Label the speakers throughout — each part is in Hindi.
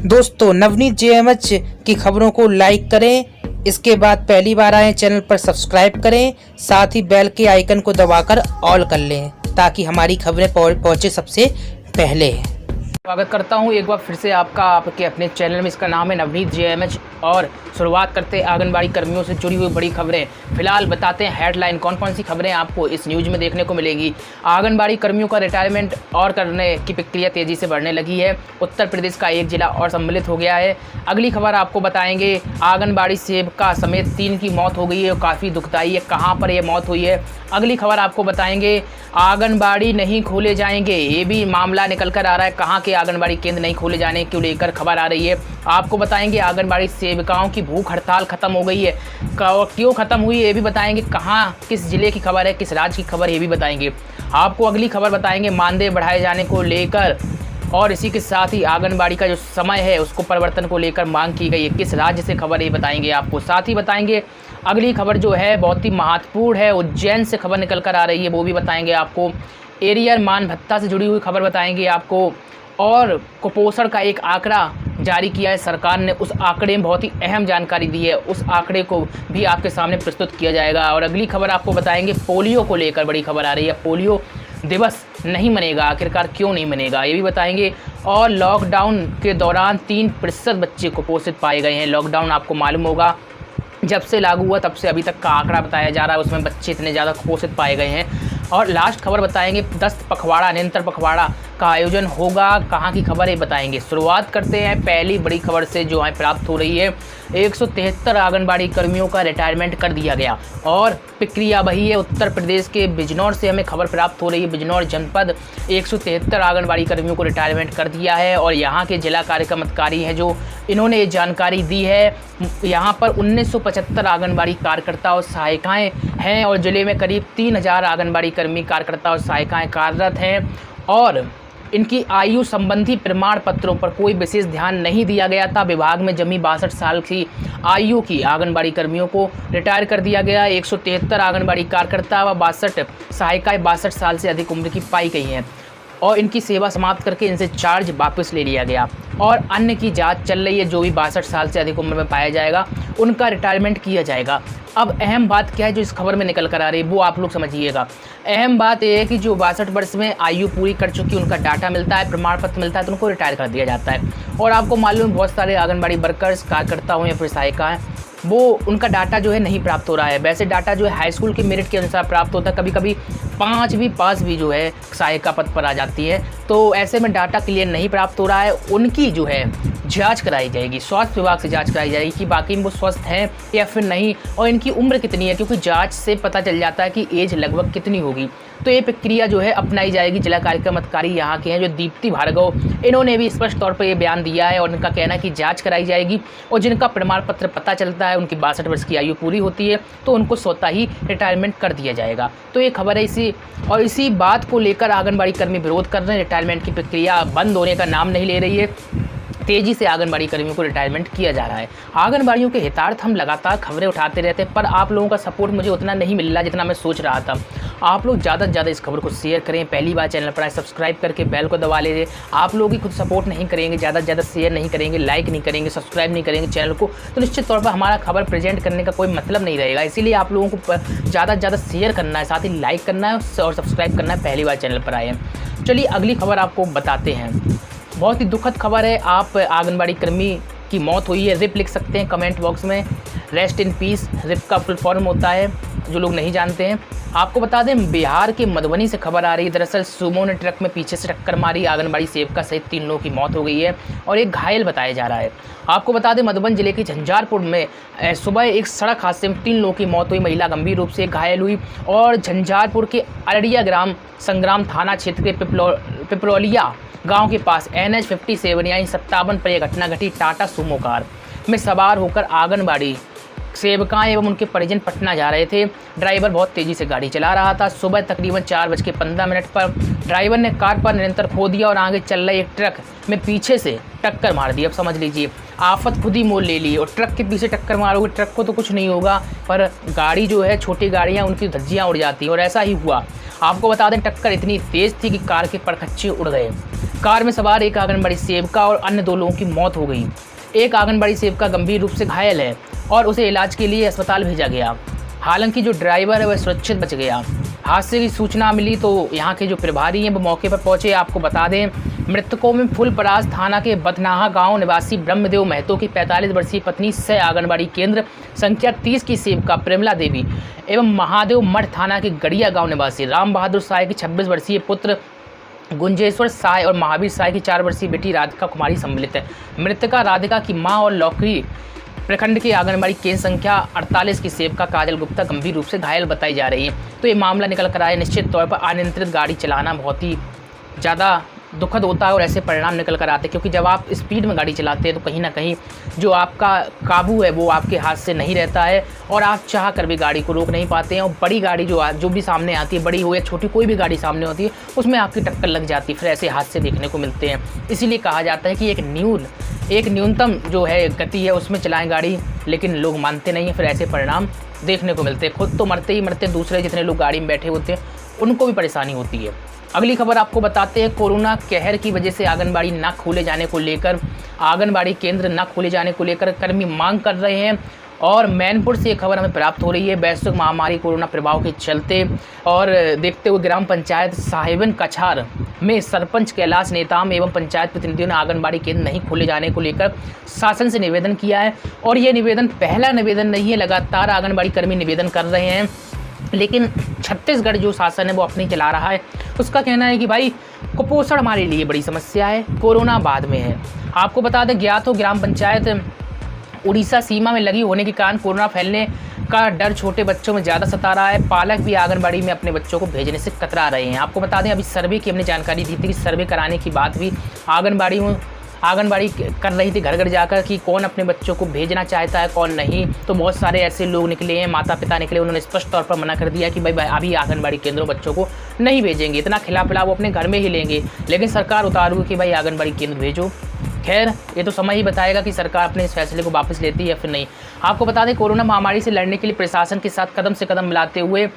Speaker 1: दोस्तों नवनीत जेएमएच की खबरों को लाइक करें। इसके बाद पहली बार आए चैनल पर सब्सक्राइब करें, साथ ही बेल के आइकन को दबाकर ऑल कर लें ताकि हमारी खबरें पहुंचे सबसे पहले।
Speaker 2: स्वागत करता हूं एक बार फिर से आपका आपके अपने चैनल में। इसका नाम है नवनीत जेएमएच और शुरुआत करते हैं आंगनबाड़ी कर्मियों से जुड़ी हुई बड़ी खबरें। फिलहाल बताते हैं हेडलाइन कौन कौन सी खबरें आपको इस न्यूज़ में देखने को मिलेगी। आंगनबाड़ी कर्मियों का रिटायरमेंट और करने की प्रक्रिया तेज़ी से बढ़ने लगी है। उत्तर प्रदेश का एक जिला और सम्मिलित हो गया है। अगली खबर आपको बताएंगे आंगनबाड़ी सेविका समेत 3 की मौत हो गई है और काफ़ी दुखदाई है। कहाँ पर यह मौत हुई है अगली खबर आपको बताएंगे। आंगनबाड़ी नहीं खोले जाएंगे, ये भी मामला निकल कर आ रहा है। कहाँ के आंगनबाड़ी केंद्र नहीं खोले जाने को लेकर खबर आ रही है। आपको बताएंगे आंगनबाड़ी सेविकाओं की भूख हड़ताल खत्म हो गई है, क्यों खत्म हुई ये भी बताएंगे। कहाँ किस जिले की खबर है, किस राज्य की खबर ये भी बताएंगे। आपको अगली खबर बताएंगे मानदेय बढ़ाए जाने को लेकर और इसी के साथ ही आंगनबाड़ी का जो समय है उसको परिवर्तन को लेकर मांग की गई है। किस राज्य से खबर ये बताएंगे आपको। साथ ही बताएंगे अगली खबर जो है बहुत ही महत्वपूर्ण है, उज्जैन से खबर निकल कर आ रही है, वो भी बताएंगे आपको। एरियर मान भत्ता से जुड़ी हुई खबर बताएंगे आपको। और कुपोषण का एक आंकड़ा जारी किया है सरकार ने, उस आंकड़े में बहुत ही अहम जानकारी दी है, उस आंकड़े को भी आपके सामने प्रस्तुत किया जाएगा। और अगली खबर आपको बताएंगे पोलियो को लेकर बड़ी खबर आ रही है। पोलियो दिवस नहीं मनेगा, आखिरकार क्यों नहीं मनेगा ये भी बताएंगे। और लॉकडाउन के दौरान 3% बच्चे कुपोषित पाए गए हैं। लॉकडाउन आपको मालूम होगा जब से लागू हुआ तब से अभी तक का आंकड़ा बताया जा रहा है, उसमें बच्चे इतने ज़्यादा कुपोषित पाए गए हैं। और लास्ट खबर बताएंगे दस्त पखवाड़ा निरंतर पखवाड़ा का आयोजन होगा, कहाँ की खबर है बताएंगे। शुरुआत करते हैं पहली बड़ी खबर से जो हमें प्राप्त हो रही है। 173 आंगनबाड़ी कर्मियों का रिटायरमेंट कर दिया गया और प्रक्रिया वही है। उत्तर प्रदेश के बिजनौर से हमें खबर प्राप्त हो रही है। बिजनौर जनपद 173 आंगनबाड़ी कर्मियों को रिटायरमेंट कर दिया है और यहाँ के जिला कार्यक्रम अधिकारी हैं जो इन्होंने ये जानकारी दी है। यहाँ पर 1975 आंगनबाड़ी कार्यकर्ता और सहायिकाएँ हैं और ज़िले में करीब 3000 आंगनबाड़ी कर्मी कार्यकर्ता और सहायिकाएँ कार्यरत हैं और इनकी आयु संबंधी प्रमाण पत्रों पर कोई विशेष ध्यान नहीं दिया गया था। विभाग में जमी 62 साल की आयु की आंगनबाड़ी कर्मियों को रिटायर कर दिया गया। 173 आंगनबाड़ी कार्यकर्ता व 62 सहायिकाएँ 62 साल से अधिक उम्र की पाई गई हैं और इनकी सेवा समाप्त करके इनसे चार्ज वापस ले लिया गया और अन्य की जांच चल रही है। जो भी 62 साल से अधिक उम्र में पाया जाएगा उनका रिटायरमेंट किया जाएगा। अब अहम बात क्या है जो इस खबर में निकल कर आ रही है वो आप लोग समझिएगा। अहम बात यह है कि जो 62 वर्ष में आयु पूरी कर चुकी उनका डाटा मिलता है, प्रमाण पत्र मिलता है तो उनको रिटायर कर दिया जाता है। और आपको मालूम है बहुत सारे आंगनबाड़ी वर्कर्स कार्यकर्ता हो या फिर सहायिका हैं वो उनका डाटा जो है नहीं प्राप्त हो रहा है। वैसे डाटा जो है हाई स्कूल के मेरिट के अनुसार प्राप्त होता है, कभी कभी 5वीं पास भी जो है सहायिका पद पर आ जाती है। तो ऐसे में डाटा क्लियर नहीं प्राप्त हो रहा है, उनकी जो है जांच कराई जाएगी, स्वास्थ्य विभाग से जांच कराई जाएगी कि बाकी वो स्वस्थ हैं या फिर नहीं और इनकी उम्र कितनी है, क्योंकि जांच से पता चल जाता है कि एज लगभग कितनी होगी। तो ये प्रक्रिया जो है अपनाई जाएगी। जिला कार्यक्रम अधिकारी यहाँ के हैं जो दीप्ति भार्गव, इन्होंने भी स्पष्ट तौर पर ये बयान दिया है और इनका कहना है कि जांच कराई जाएगी और जिनका प्रमाण पत्र पता चलता है उनकी 62 वर्ष की आयु पूरी होती है तो उनको स्वतः ही रिटायरमेंट कर दिया जाएगा। तो ये खबर है इसी बात को लेकर आंगनबाड़ी कर्मी विरोध कर रहे हैं। रिटायरमेंट की प्रक्रिया बंद होने का नाम नहीं ले रही है, तेज़ी से आंगनबाड़ी कर्मियों को रिटायरमेंट किया जा रहा है। आंगनबाड़ियों के हितार्थ हम लगातार खबरें उठाते रहते हैं पर आप लोगों का सपोर्ट मुझे उतना नहीं मिल रहा जितना मैं सोच रहा था। आप लोग ज़्यादा से ज़्यादा इस खबर को शेयर करें, पहली बार चैनल पर आए सब्सक्राइब करके बेल को दबा लीजिए। आप लोग ही खुद सपोर्ट नहीं करेंगे, ज़्यादा से ज़्यादा शेयर नहीं करेंगे, लाइक नहीं करेंगे, सब्सक्राइब नहीं करेंगे चैनल को तो निश्चित तौर पर हमारा खबर प्रेजेंट करने का कोई मतलब नहीं रहेगा। इसीलिए आप लोगों को ज़्यादा से ज़्यादा शेयर करना है, साथ ही लाइक करना है और सब्सक्राइब करना है पहली बार चैनल पर आए हैं। चलिए अगली खबर आपको बताते हैं। बहुत ही दुखद खबर है, आप आंगनबाड़ी कर्मी की मौत हुई है। रिप लिख सकते हैं कमेंट बॉक्स में, रेस्ट इन पीस रिप का फुल फॉर्म होता है जो लोग नहीं जानते हैं। आपको बता दें बिहार के मधुबनी से खबर आ रही है। दरअसल सुमो ने ट्रक में पीछे से टक्कर मारी, आंगनबाड़ी सेविका सहित 3 लोगों की मौत हो गई है और एक घायल बताया जा रहा है। आपको बता दें मधुबन जिले के झंझारपुर में सुबह एक सड़क हादसे में 3 लोगों की मौत हुई, महिला गंभीर रूप से घायल हुई। और झंझारपुर के अररिया ग्राम संग्राम थाना क्षेत्र के पिपरोलिया गांव के पास NH 57 यानी 57 पर यह घटना घटी। टाटा सुमो कार में सवार होकर आंगनबाड़ी सेविकाएं एवं उनके परिजन पटना जा रहे थे। ड्राइवर बहुत तेज़ी से गाड़ी चला रहा था। सुबह तकरीबन 4:15 पर ड्राइवर ने कार पर नियंत्रण खो दिया और आगे चल रहे एक ट्रक में पीछे से टक्कर मार दी। अब समझ लीजिए आफत खुद ही मोल ले ली। और ट्रक के पीछे टक्कर मारोगे, ट्रक को तो कुछ नहीं होगा पर गाड़ी जो है, छोटी गाड़ियाँ उनकी धज्जियाँ उड़ जाती हैं और ऐसा ही हुआ। आपको बता दें टक्कर इतनी तेज़ थी कि कार के परखच्चे उड़ गए। कार में सवार एक आंगनबाड़ी सेविका और अन्य 2 लोगों की मौत हो गई। एक आंगनबाड़ी सेविका गंभीर रूप से घायल है और उसे इलाज के लिए अस्पताल भेजा गया। हालांकि जो ड्राइवर है वह सुरक्षित बच गया। हादसे की सूचना मिली तो यहाँ के जो प्रभारी हैं वो मौके पर पहुंचे। आपको बता दें, मृतकों में फुलपरास थाना के बथनाहा गांव निवासी ब्रह्मदेव महतो की 45 वर्षीय पत्नी सह आंगनबाड़ी केंद्र संख्या 30 की सेविका प्रेमला देवी एवं महादेव मठ थाना के गड़िया गांव निवासी राम बहादुर साय की 26 वर्षीय पुत्र गुंजेश्वर साय और महावीर साय की 4 वर्षीय बेटी राधिका कुमारी सम्मिलित है। मृतका राधिका की मां और लौकरी प्रखंड के आंगनबाड़ी केंद्र संख्या 48 की सेविका काजल गुप्ता गंभीर रूप से घायल बताई जा रही है। तो ये मामला निकल कर आया। निश्चित तौर पर अनियंत्रित गाड़ी चलाना बहुत ही ज़्यादा दुखद होता है और ऐसे परिणाम निकल कर आते हैं, क्योंकि जब आप स्पीड में गाड़ी चलाते हैं तो कहीं ना कहीं जो आपका काबू है वो आपके हाथ से नहीं रहता है और आप चाह कर भी गाड़ी को रोक नहीं पाते हैं। और बड़ी गाड़ी जो भी सामने आती है, बड़ी हो या छोटी कोई भी गाड़ी सामने होती है, उसमें आपकी टक्कर लग जाती है। फिर ऐसे हादसे देखने को मिलते हैं। इसीलिए कहा जाता है कि एक न्यूनतम जो है गति है उसमें चलाएं गाड़ी, लेकिन लोग मानते नहीं हैं। फिर ऐसे परिणाम देखने को मिलते हैं। खुद तो मरते ही मरते, दूसरे जितने लोग गाड़ी में बैठे होते हैं उनको भी परेशानी होती है। अगली खबर आपको बताते हैं, कोरोना कहर की वजह से आंगनबाड़ी न खोले जाने को लेकर, आंगनबाड़ी केंद्र न खोले जाने को लेकर कर्मी मांग कर रहे हैं। और मैनपुर से एक खबर हमें प्राप्त हो रही है। वैश्विक महामारी कोरोना प्रभाव के चलते और देखते हुए ग्राम पंचायत साहिबन कछार में सरपंच कैलाश नेताम एवं पंचायत प्रतिनिधियों ने आंगनबाड़ी केंद्र नहीं खोले जाने को लेकर शासन से निवेदन किया है। और ये निवेदन पहला निवेदन नहीं है, लगातार आंगनबाड़ी कर्मी निवेदन कर रहे हैं। लेकिन छत्तीसगढ़ जो शासन है वो अपनी चला रहा है। उसका कहना है कि भाई कुपोषण हमारे लिए बड़ी समस्या है, कोरोना बाद में है। आपको बता दें, ज्ञात हो ग्राम पंचायत उड़ीसा सीमा में लगी होने के कारण कोरोना फैलने का डर छोटे बच्चों में ज़्यादा सता रहा है। पालक भी आंगनबाड़ी में अपने बच्चों को भेजने से कतरा रहे हैं। आपको बता दें, अभी सर्वे की हमने जानकारी दी थी कि सर्वे कराने की बात भी आंगनबाड़ी कर रही थी घर घर जाकर कि कौन अपने बच्चों को भेजना चाहता है कौन नहीं। तो बहुत सारे ऐसे लोग निकले हैं, माता पिता निकले, उन्होंने स्पष्ट तौर पर मना कर दिया कि भाई अभी आंगनबाड़ी केंद्रों बच्चों को नहीं भेजेंगे, इतना खिला पिला वो अपने घर में ही लेंगे। लेकिन सरकार उतारू कि भाई आंगनबाड़ी केंद्र भेजो। खैर, ये तो समय ही बताएगा कि सरकार अपने इस फैसले को वापस लेती है या फिर नहीं। आपको बता दें, कोरोना महामारी से लड़ने के लिए प्रशासन के साथ कदम से कदम मिलाते हुए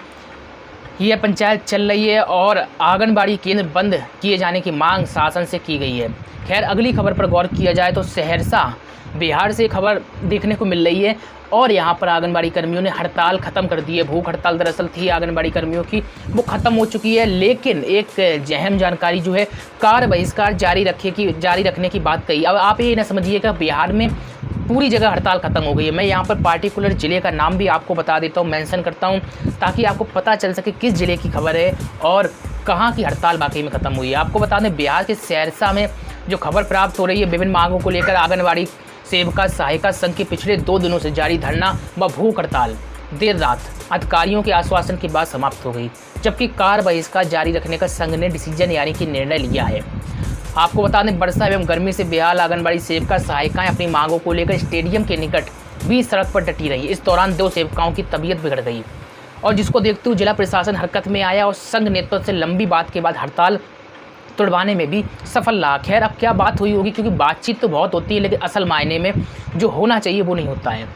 Speaker 2: यह पंचायत चल रही है और आंगनबाड़ी केंद्र बंद किए जाने की मांग शासन से की गई है। खैर, अगली खबर पर गौर किया जाए तो सहरसा बिहार से खबर देखने को मिल रही है और यहाँ पर आंगनबाड़ी कर्मियों ने हड़ताल ख़त्म कर दी है। भूख हड़ताल दरअसल थी आंगनबाड़ी कर्मियों की, वो ख़त्म हो चुकी है। लेकिन एक अहम जानकारी जो है, कार्य बहिष्कार जारी रखने की बात कही। अब आप ये ना समझिएगा बिहार में पूरी जगह हड़ताल ख़त्म हो गई है। मैं यहाँ पर पार्टिकुलर ज़िले का नाम भी आपको बता देता हूँ, मेंशन करता हूँ, ताकि आपको पता चल सके किस ज़िले की खबर है और कहाँ की हड़ताल वाकई में ख़त्म हुई है। आपको बता दें, बिहार के सहरसा में जो खबर प्राप्त हो रही है, विभिन्न मांगों को लेकर आंगनबाड़ी सेविका सहायिका संघ के पिछले 2 दिनों से जारी धरना व भूख हड़ताल देर रात अधिकारियों के आश्वासन के बाद समाप्त हो गई, जबकि कार्य बहिष्कार जारी रखने का संघ ने डिसीजन यानी कि निर्णय लिया है। आपको बता दें, वर्षा एवं गर्मी से बेहाल आंगनबाड़ी सेविका सहायिकाएं अपनी मांगों को लेकर स्टेडियम के निकट भी सड़क पर डटी रही। इस दौरान 2 सेविकाओं की तबीयत बिगड़ गई और जिसको देखते हुए जिला प्रशासन हरकत में आया और संघ नेतृत्व से लंबी बात के बाद हड़ताल तुड़वाने में भी सफल रहा। खैर, अब क्या बात हुई होगी, क्योंकि बातचीत तो बहुत होती है लेकिन असल मायने में जो होना चाहिए वो नहीं होता है।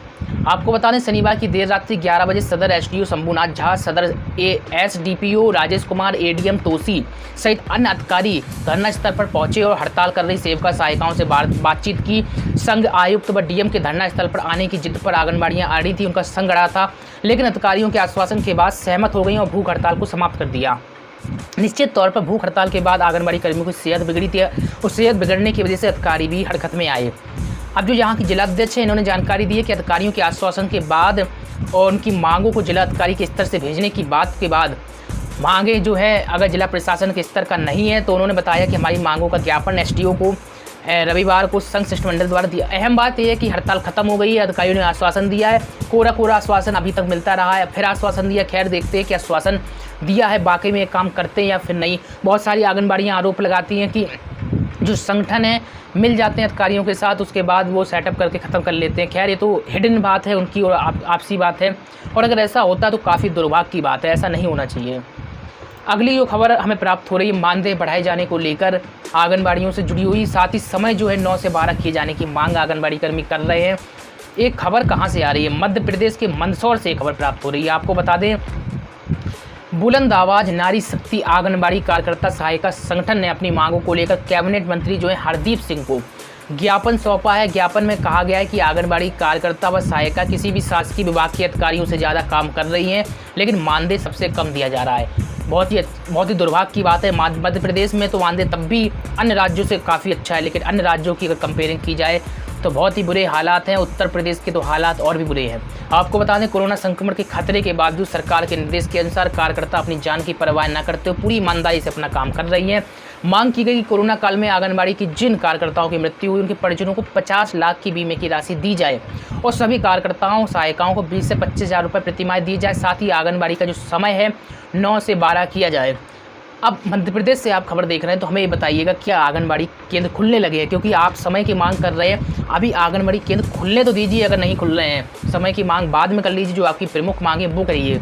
Speaker 2: आपको बता दें, शनिवार की देर रात्रि 11 बजे सदर एसडीओ शंभुनाथ झा, सदर एसडीपीओ राजेश कुमार, एडीएम तोसी सहित अन्य अधिकारी धरना स्थल पर पहुंचे और हड़ताल कर रही सेविका सहायिकाओं से बातचीत की। संघ आयुक्त व डीएम के धरना स्थल पर आने की जिद पर आंगनबाड़ियां आ रही थी, उनका संघ अड़ा था, लेकिन अधिकारियों के आश्वासन के बाद सहमत हो गई और भूख हड़ताल को समाप्त कर दिया। निश्चित तौर पर भूख हड़ताल के बाद आंगनबाड़ी कर्मियों की सेहत बिगड़ी थी। उस सेहत बिगड़ने की वजह से अधिकारी भी हरकत में आए। अब जो यहाँ की जिलाध्यक्ष है, इन्होंने जानकारी दी है कि अधिकारियों के आश्वासन के बाद और उनकी मांगों को जिला अधिकारी के स्तर से भेजने की बात के बाद मांगे जो है अगर जिला प्रशासन के स्तर का नहीं है तो उन्होंने बताया कि हमारी मांगों का ज्ञापन एसडीओ को रविवार को संघ शिष्टमंडल द्वारा दिया। अहम बात यह है कि हड़ताल खत्म हो गई है, अधिकारियों ने आश्वासन दिया है, कोरा आश्वासन अभी तक मिलता रहा है, फिर आश्वासन दिया। खैर, देखते हैं कि आश्वासन दिया है वाकई में ये काम करते हैं या फिर नहीं। बहुत सारी आंगनबाड़ियाँ आरोप लगाती हैं कि जो संगठन है मिल जाते हैं अधिकारियों के साथ, उसके बाद वो सेटअप करके ख़त्म कर लेते हैं। खैर, ये तो हिडन बात है उनकी और आपसी बात है, और अगर ऐसा होता तो काफ़ी दुर्भाग्य की बात है, ऐसा नहीं होना चाहिए। अगली जो खबर हमें प्राप्त हो रही है, मानदेय बढ़ाए जाने को लेकर आंगनबाड़ियों से जुड़ी हुई, साथ ही समय जो है 9 से 12 किए जाने की मांग आंगनबाड़ी कर्मी कर रहे हैं। एक खबर कहां से आ रही है, मध्य प्रदेश के मंदसौर से खबर प्राप्त हो रही है। आपको बता दें, बुलंद आवाज नारी शक्ति आंगनबाड़ी कार्यकर्ता सहायिका संगठन ने अपनी मांगों को लेकर कैबिनेट मंत्री जो है हरदीप सिंह को ज्ञापन सौंपा है। ज्ञापन में कहा गया है कि आंगनबाड़ी कार्यकर्ता व सहायिका किसी भी शासकीय विभाग के अधिकारियों से ज़्यादा काम कर रही हैं, लेकिन मानदेय सबसे कम दिया जा रहा है। बहुत ही दुर्भाग्य की बात है। मध्य प्रदेश में तो मानदेय तब भी अन्य राज्यों से काफ़ी अच्छा है, लेकिन अन्य राज्यों की अगर कंपेयरिंग की जाए तो बहुत ही बुरे हालात हैं। उत्तर प्रदेश के तो हालात और भी बुरे हैं। आपको बता दें, कोरोना संक्रमण के खतरे के बावजूद सरकार के निर्देश के अनुसार कार्यकर्ता अपनी जान की परवाह न करते हुए पूरी ईमानदारी से अपना काम कर रही हैं। मांग की गई कि कोरोना काल में आंगनबाड़ी की जिन कार्यकर्ताओं की मृत्यु हुई उनके परिजनों को 50 लाख की बीमे की राशि दी जाए और सभी कार्यकर्ताओं सहायिकाओं को 20 से 25,000 रुपये प्रतिमाह दी जाए। साथ ही आंगनबाड़ी का जो समय है 9 से 12 किया जाए। अब मध्य प्रदेश से आप खबर देख रहे हैं तो हमें ये बताइएगा, क्या आंगनबाड़ी केंद्र खुलने लगे हैं? क्योंकि आप समय की मांग कर रहे हैं, अभी आंगनबाड़ी केंद्र खुलने तो दीजिए। अगर नहीं खुल रहे हैं, समय की मांग बाद में कर लीजिए। जो आपकी प्रमुख मांग है वो करिए।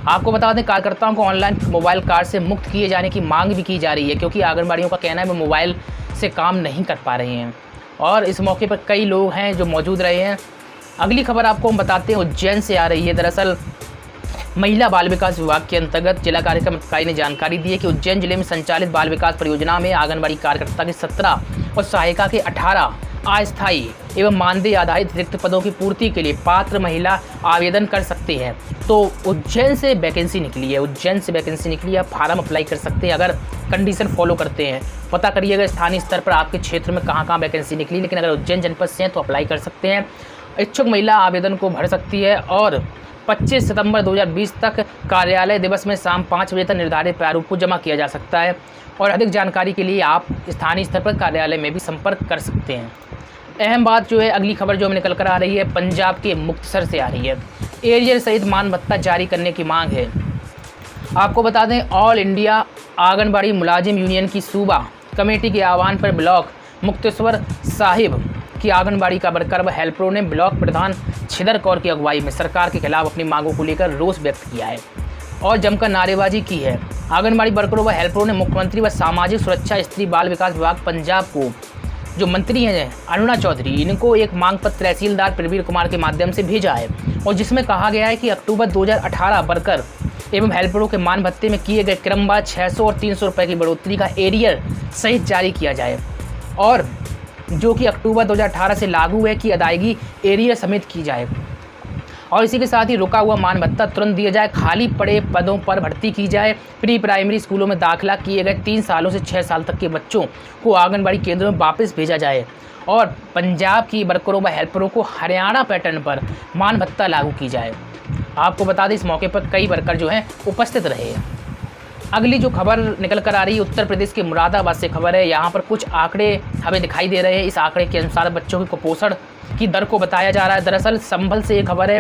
Speaker 2: आपको बता दें, कार्यकर्ताओं को ऑनलाइन मोबाइल कार्ड से मुक्त किए जाने की मांग भी की जा रही है, क्योंकि आंगनबाड़ियों का कहना है वो मोबाइल से काम नहीं कर पा रहे हैं। और इस मौके पर कई लोग हैं जो मौजूद रहे हैं। अगली खबर आपको हम बताते हैं, उज्जैन से आ रही है। दरअसल महिला बाल विकास विभाग के अंतर्गत जिला कार्यक्रम अधिकारी ने जानकारी दी है कि उज्जैन जिले में संचालित बाल विकास परियोजना में आंगनबाड़ी कार्यकर्ता के 17 और सहायिका के 18 अस्थायी एवं मानदेय आधारित रिक्त पदों की पूर्ति के लिए पात्र महिला आवेदन कर सकते हैं। तो उज्जैन से वैकेंसी निकली है, आप फार्म अप्लाई कर सकते हैं अगर कंडीशन फॉलो करते हैं। पता करिएगा स्थानीय स्तर पर आपके क्षेत्र में कहाँ वैकेंसी निकली, लेकिन अगर उज्जैन जनपद से हैं तो अप्लाई कर सकते हैं। इच्छुक महिला आवेदन को भर सकती है और 25 सितंबर 2020 तक कार्यालय दिवस में शाम 5 बजे तक निर्धारित प्रारूप को जमा किया जा सकता है। और अधिक जानकारी के लिए आप स्थानीय स्तर पर कार्यालय में भी संपर्क कर सकते हैं। अहम बात जो है, अगली खबर जो हमें निकल कर आ रही है, पंजाब के मुक्तसर से आ रही है। एरियर सहित मान भत्ता जारी करने की मांग है। आपको बता दें, ऑल इंडिया आंगनबाड़ी मुलाजिम यूनियन की सूबा कमेटी के आह्वान पर ब्लॉक मुक्तेश्वर साहिब की आंगनबाड़ी का वर्कर व हेल्परों ने ब्लॉक प्रधान छिदर कौर की अगुवाई में सरकार के खिलाफ अपनी मांगों को लेकर रोष व्यक्त किया है और जमकर नारेबाजी की है। आंगनबाड़ी वर्करों व हेल्परों ने मुख्यमंत्री व सामाजिक सुरक्षा स्त्री बाल विकास विभाग पंजाब को जो मंत्री हैं अरुणा चौधरी, इनको एक मांग पत्र तहसीलदार प्रवीर कुमार के माध्यम से भेजा है और जिसमें कहा गया है कि अक्टूबर 2018 वर्कर एवं हेल्परों के मान भत्ते में किए गए क्रमवार 600 और 300 रुपये की बढ़ोतरी का एरियर सहित जारी किया जाए और जो कि अक्टूबर 2018 से लागू है कि अदायगी एरियर समेत की जाए और इसी के साथ ही रुका हुआ मान भत्ता तुरंत दिया जाए। खाली पड़े पदों पर भर्ती की जाए। प्री प्राइमरी स्कूलों में दाखिला किए गए 3 सालों से 6 साल तक के बच्चों को आंगनबाड़ी केंद्रों में वापस भेजा जाए और पंजाब की वर्करों व हेल्परों को हरियाणा पैटर्न पर मान भत्ता लागू की जाए। आपको बता दें, इस मौके पर कई वर्कर जो हैं उपस्थित रहे। अगली जो खबर निकल कर आ रही है, उत्तर प्रदेश के मुरादाबाद से खबर है। यहाँ पर कुछ आंकड़े हमें दिखाई दे रहे हैं। इस आंकड़े के अनुसार बच्चों के कुपोषण की दर को बताया जा रहा है। दरअसल संभल से ये खबर है,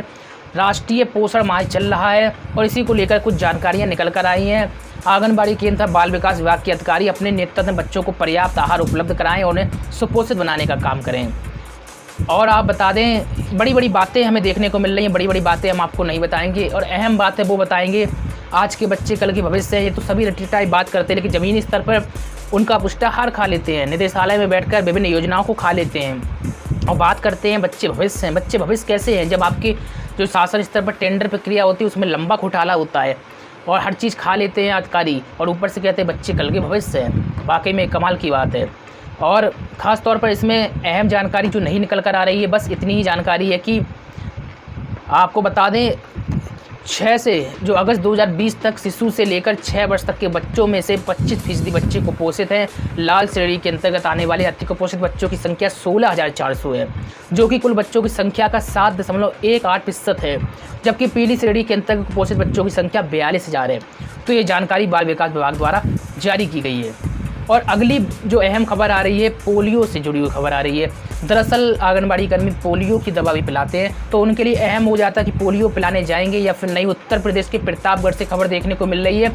Speaker 2: राष्ट्रीय पोषण माह चल रहा है और इसी को लेकर कुछ जानकारियाँ निकल कर आई हैं। आंगनबाड़ी केंद्र बाल विकास विभाग के अधिकारी अपने नेतृत्व में बच्चों को पर्याप्त आहार उपलब्ध कराएं और उन्हें सुपोषित बनाने का काम करें। और आप बता दें, बड़ी बड़ी बातें हमें देखने को मिल रही हैं, बड़ी बड़ी बातें हम आपको नहीं बताएंगे और अहम बात है वो बताएंगे। आज के बच्चे कल के भविष्य है, ये तो सभी रट्टी बात करते हैं, लेकिन ज़मीनी स्तर पर उनका पुष्टाहार खा लेते हैं, निदेशालय में बैठकर विभिन्न योजनाओं को खा लेते हैं और बात करते हैं बच्चे भविष्य हैं। बच्चे भविष्य कैसे हैं जब आपके जो शासन स्तर पर टेंडर प्रक्रिया होती है उसमें लंबा घोटाला होता है और हर चीज़ खा लेते हैं अधिकारी और ऊपर से कहते हैं बच्चे कल के भविष्य हैं। वाकई में कमाल की बात है। और ख़ास तौर पर इसमें अहम जानकारी जो नहीं निकल कर आ रही है, बस इतनी ही जानकारी है कि आपको बता दें 6 से जो अगस्त 2020 तक शिशु से लेकर 6 वर्ष तक के बच्चों में से 25% बच्चे कुपोषित हैं। लाल श्रेणी के अंतर्गत आने वाले अति कुपोषित बच्चों की संख्या 16,400 है, जो कि कुल बच्चों की संख्या का 7.18% है, जबकि पीली श्रेणी के अंतर्गत कुपोषित बच्चों की संख्या 42,000 है। तो ये जानकारी बाल विकास विभाग द्वारा जारी की गई है। और अगली जो अहम खबर आ रही है, पोलियो से जुड़ी हुई खबर आ रही है। दरअसल आंगनबाड़ी कर्मी पोलियो की दवा भी पिलाते हैं, तो उनके लिए अहम हो जाता है कि पोलियो पिलाने जाएंगे या फिर नहीं। उत्तर प्रदेश के प्रतापगढ़ से खबर देखने को मिल रही है,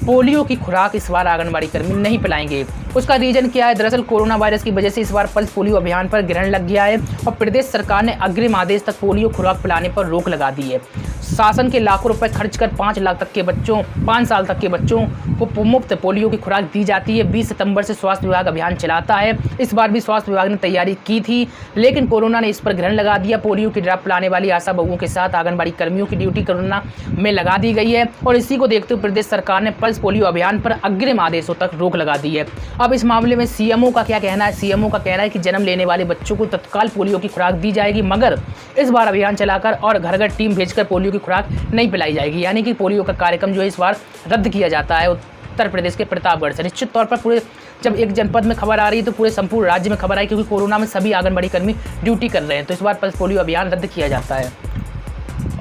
Speaker 2: पोलियो की खुराक इस बार आंगनबाड़ी कर्मी नहीं पिलाएंगे। उसका रीजन क्या है? दरअसल कोरोना वायरस की वजह से इस बार पल्स पोलियो अभियान पर ग्रहण लग गया है और प्रदेश सरकार ने अग्रिम आदेश तक पोलियो खुराक पिलाने पर रोक लगा दी है। शासन के लाखों रुपए खर्च कर 5 लाख तक के बच्चों 5 साल तक के बच्चों को मुफ्त पोलियो की खुराक दी जाती है। 20 सितंबर से स्वास्थ्य विभाग अभियान चलाता है। इस बार भी स्वास्थ्य विभाग ने तैयारी की थी, लेकिन कोरोना ने इस पर ग्रहण लगा दिया। पोलियो की ड्रॉप पिलाने वाली आशा बहुओं के साथ आंगनबाड़ी कर्मियों की ड्यूटी कोरोना में लगा दी गई है और इसी को देखते हुए प्रदेश सरकार ने पल्स पोलियो अभियान पर अग्रिम आदेशों तक रोक लगा दी है। अब इस मामले में सीएमओ का क्या कहना है? सीएमओ का कहना है कि जन्म लेने वाले बच्चों को तत्काल पोलियो की खुराक दी जाएगी, मगर इस बार अभियान चलाकर और घर घर टीम भेजकर पोलियो की खुराक नहीं पिलाई जाएगी। यानी कि पोलियो का कार्यक्रम जो है इस बार रद्द किया जाता है उत्तर प्रदेश के प्रतापगढ़ से। निश्चित तौर पर पूरे जब एक जनपद में खबर आ रही है तो पूरे संपूर्ण राज्य में खबर आई, क्योंकि कोरोना में सभी आंगनबाड़ी कर्मी ड्यूटी कर रहे हैं। तो इस बार पल्स पोलियो अभियान रद्द किया जाता है।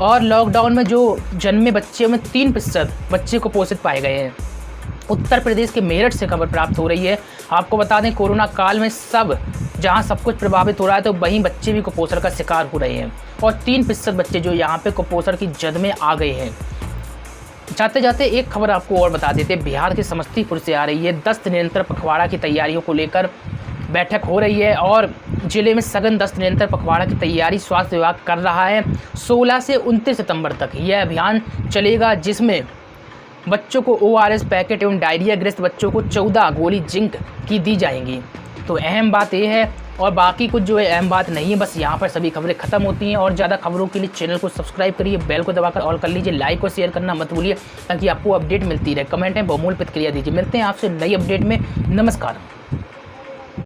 Speaker 2: और लॉकडाउन में जो जन्मे बच्चों में 3% बच्चे कुपोषित पाए गए हैं। उत्तर प्रदेश के मेरठ से खबर प्राप्त हो रही है। आपको बता दें, कोरोना काल में जहां सब कुछ प्रभावित हो रहा है तो वहीं बच्चे भी कुपोषण का शिकार हो रहे हैं और 3% बच्चे जो यहाँ पे कुपोषण की जद में आ गए हैं। जाते जाते एक खबर आपको और बता देते, बिहार के समस्तीपुर से आ रही है। दस्त नियंत्रण पखवाड़ा की तैयारियों को लेकर बैठक हो रही है और जिले में सघन दस्त नियंत्रण पखवाड़ा की तैयारी स्वास्थ्य विभाग कर रहा है। 16 से 29 सितंबर तक यह अभियान चलेगा, जिसमें बच्चों को ORS पैकेट एवं डायरिया ग्रस्त बच्चों को 14 गोली जिंक की दी जाएंगी। तो अहम बात यह है और बाकी कुछ जो है अहम बात नहीं है। बस यहाँ पर सभी खबरें खत्म होती हैं और ज़्यादा खबरों के लिए चैनल को सब्सक्राइब करिए, बेल को दबाकर ऑल कर लीजिए, लाइक और शेयर करना मत भूलिए ताकि आपको अपडेट मिलती रहे। कमेंट में बहुमूल्य प्रतिक्रिया दीजिए। मिलते हैं आपसे नई अपडेट में। नमस्कार।